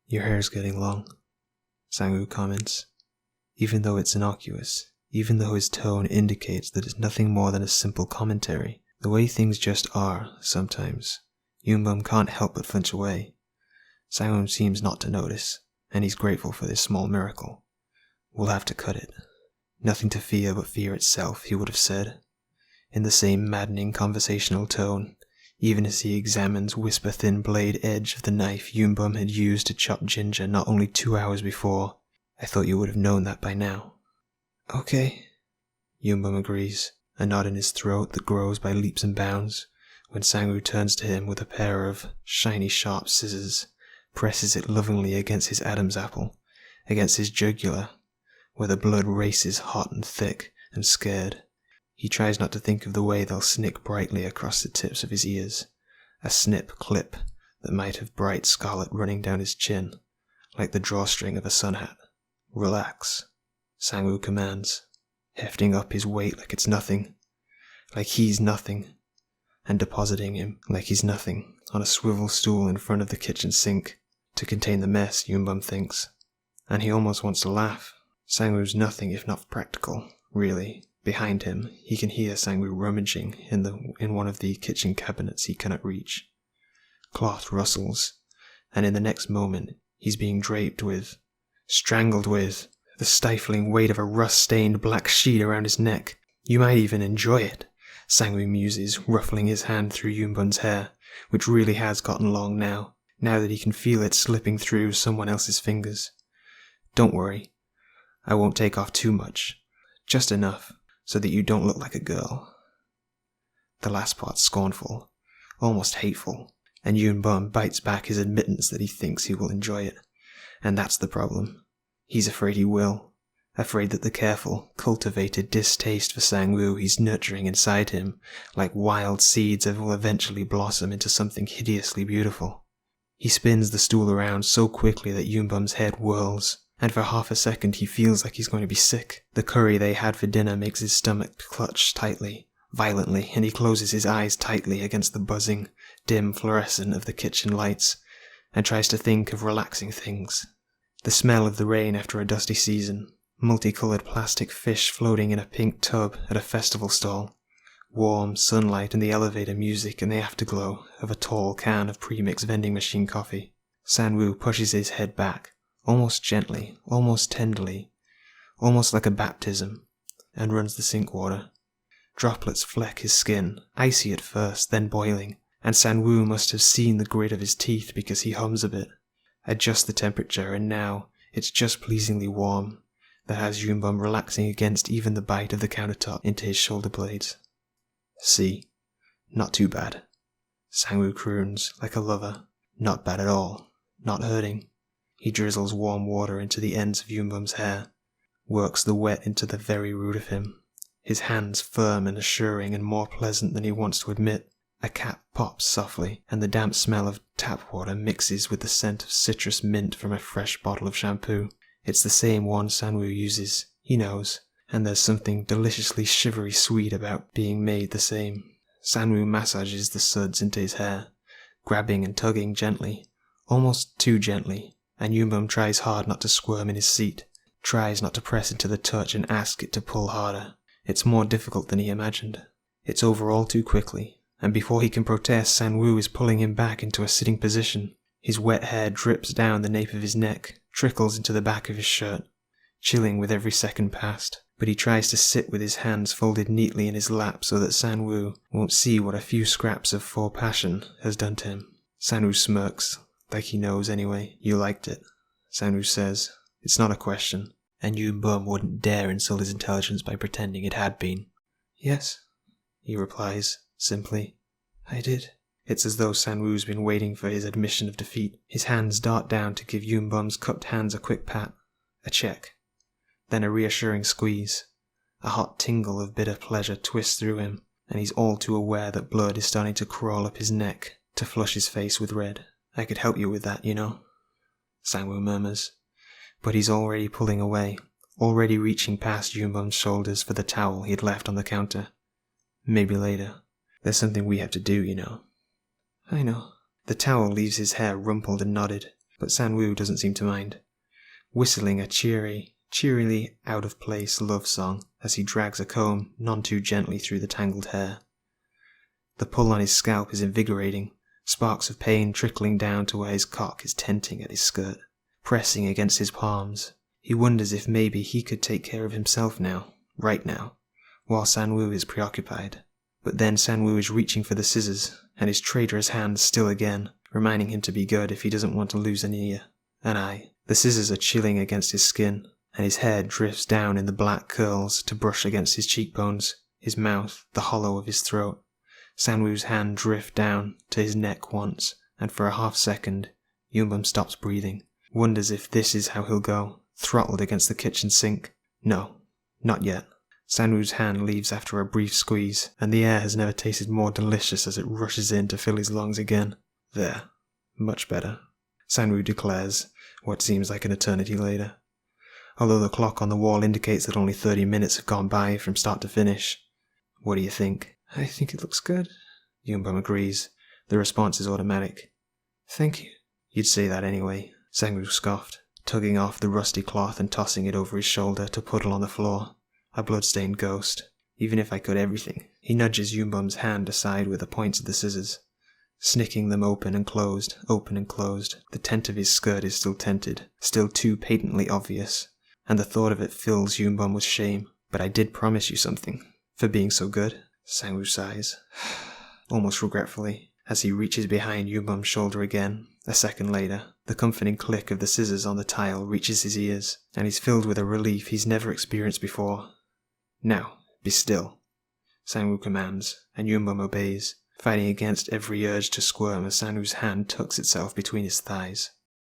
Your hair's getting long, Sangwoo comments. Even though it's innocuous, even though his tone indicates that it's nothing more than a simple commentary, the way things just are, sometimes, Yoonbum can't help but flinch away. Sangwoo seems not to notice, and he's grateful for this small miracle. We'll have to cut it. Nothing to fear but fear itself, he would have said, in the same maddening conversational tone, even as he examines whisper-thin blade edge of the knife Yoonbum had used to chop Ginger not only 2 hours before. I thought you would have known that by now. Okay, Yoonbum agrees, a knot in his throat that grows by leaps and bounds, when Sangwoo turns to him with a pair of shiny sharp scissors, presses it lovingly against his Adam's apple, against his jugular, where the blood races hot and thick and scared. He tries not to think of the way they'll snick brightly across the tips of his ears, a snip clip that might have bright scarlet running down his chin, like the drawstring of a sun hat. Relax, Sangwoo commands, hefting up his weight like it's nothing, like he's nothing, and depositing him like he's nothing on a swivel stool in front of the kitchen sink to contain the mess, Yoonbum thinks. And he almost wants to laugh. Sangwoo's nothing if not practical, really. Behind him, he can hear Sangwoo rummaging in one of the kitchen cabinets he cannot reach. Cloth rustles, and in the next moment, he's being draped with, strangled with, the stifling weight of a rust-stained black sheet around his neck. You might even enjoy it, Sangwoo muses, ruffling his hand through Yoonbum's hair, which really has gotten long now that he can feel it slipping through someone else's fingers. Don't worry, I won't take off too much, just enough, so that you don't look like a girl. The last part's scornful, almost hateful, and Yoonbum bites back his admittance that he thinks he will enjoy it. And that's the problem. He's afraid he will. Afraid that the careful, cultivated distaste for Sangwoo he's nurturing inside him, like wild seeds, will eventually blossom into something hideously beautiful. He spins the stool around so quickly that Yoonbum's head whirls, and for half a second he feels like he's going to be sick. The curry they had for dinner makes his stomach clutch tightly, violently, and he closes his eyes tightly against the buzzing, dim fluorescent of the kitchen lights, and tries to think of relaxing things. The smell of the rain after a dusty season, multicolored plastic fish floating in a pink tub at a festival stall, warm sunlight and the elevator music and the afterglow of a tall can of pre-mixed vending machine coffee. Sangwoo pushes his head back, almost gently, almost tenderly, almost like a baptism, and runs the sink water. Droplets fleck his skin, icy at first, then boiling, and Sangwoo must have seen the grit of his teeth because he hums a bit. Adjust the temperature, and now it's just pleasingly warm, that has Yoonbum relaxing against even the bite of the countertop into his shoulder blades. See, not too bad. Sangwoo croons, like a lover. Not bad at all. Not hurting. He drizzles warm water into the ends of Yoonbum's hair, works the wet into the very root of him, his hands firm and assuring and more pleasant than he wants to admit. A cap pops softly, and the damp smell of tap water mixes with the scent of citrus mint from a fresh bottle of shampoo. It's the same one Sangwoo uses, he knows, and there's something deliciously shivery sweet about being made the same. Sangwoo massages the suds into his hair, grabbing and tugging gently, almost too gently, and Yoonbum tries hard not to squirm in his seat, tries not to press into the touch and ask it to pull harder. It's more difficult than he imagined. It's over all too quickly, and before he can protest, Sangwoo is pulling him back into a sitting position. His wet hair drips down the nape of his neck, trickles into the back of his shirt, chilling with every second past, but he tries to sit with his hands folded neatly in his lap so that Sangwoo won't see what a few scraps of faux passion has done to him. Sangwoo smirks, like he knows anyway. You liked it, Sangwoo says. It's not a question, and Yoonbum wouldn't dare insult his intelligence by pretending it had been. Yes, he replies, simply. I did. It's as though Sangwoo's been waiting for his admission of defeat. His hands dart down to give Yoonbum's cupped hands a quick pat, a check, then a reassuring squeeze. A hot tingle of bitter pleasure twists through him, and he's all too aware that blood is starting to crawl up his neck to flush his face with red. I could help you with that, you know, Sangwoo murmurs, but he's already pulling away, already reaching past Yoonbum's shoulders for the towel he had left on the counter. Maybe later. There's something we have to do, you know. I know. The towel leaves his hair rumpled and knotted, But Sangwoo doesn't seem to mind, whistling a cheerily out-of-place love song as he drags a comb none too gently through the tangled hair. The pull on his scalp is invigorating, sparks of pain trickling down to where his cock is tenting at his skirt, pressing against his palms. He wonders if maybe he could take care of himself now, right now, while Sangwoo is preoccupied. But then Sangwoo is reaching for the scissors, and his traitorous hands still again, reminding him to be good if he doesn't want to lose an ear, an eye. The scissors are chilling against his skin, and his hair drifts down in the black curls to brush against his cheekbones, his mouth, the hollow of his throat. Sangwoo's hand drifts down to his neck once, and for a half-second, Yumbum stops breathing, wonders if this is how he'll go, throttled against the kitchen sink. No, not yet. Sangwoo's hand leaves after a brief squeeze, and the air has never tasted more delicious as it rushes in to fill his lungs again. There. Much better, Sangwoo declares, what seems like an eternity later. Although the clock on the wall indicates that only 30 minutes have gone by from start to finish. What do you think? I think it looks good, Yumbum agrees. The response is automatic. Thank you. You'd say that anyway, Sangwoo scoffed, tugging off the rusty cloth and tossing it over his shoulder to puddle on the floor. A blood-stained ghost. Even if I could everything. He nudges Yumbum's hand aside with the points of the scissors, snicking them open and closed, open and closed. The tent of his skirt is still tented, still too patently obvious, and the thought of it fills Yumbum with shame. But I did promise you something, for being so good. Sangwoo sighs, almost regretfully, as he reaches behind Yumbum's shoulder again. A second later, the comforting click of the scissors on the tile reaches his ears, and he's filled with a relief he's never experienced before. Now, be still, Sangwoo commands, and Yumbum obeys, fighting against every urge to squirm as Sangwoo's hand tucks itself between his thighs.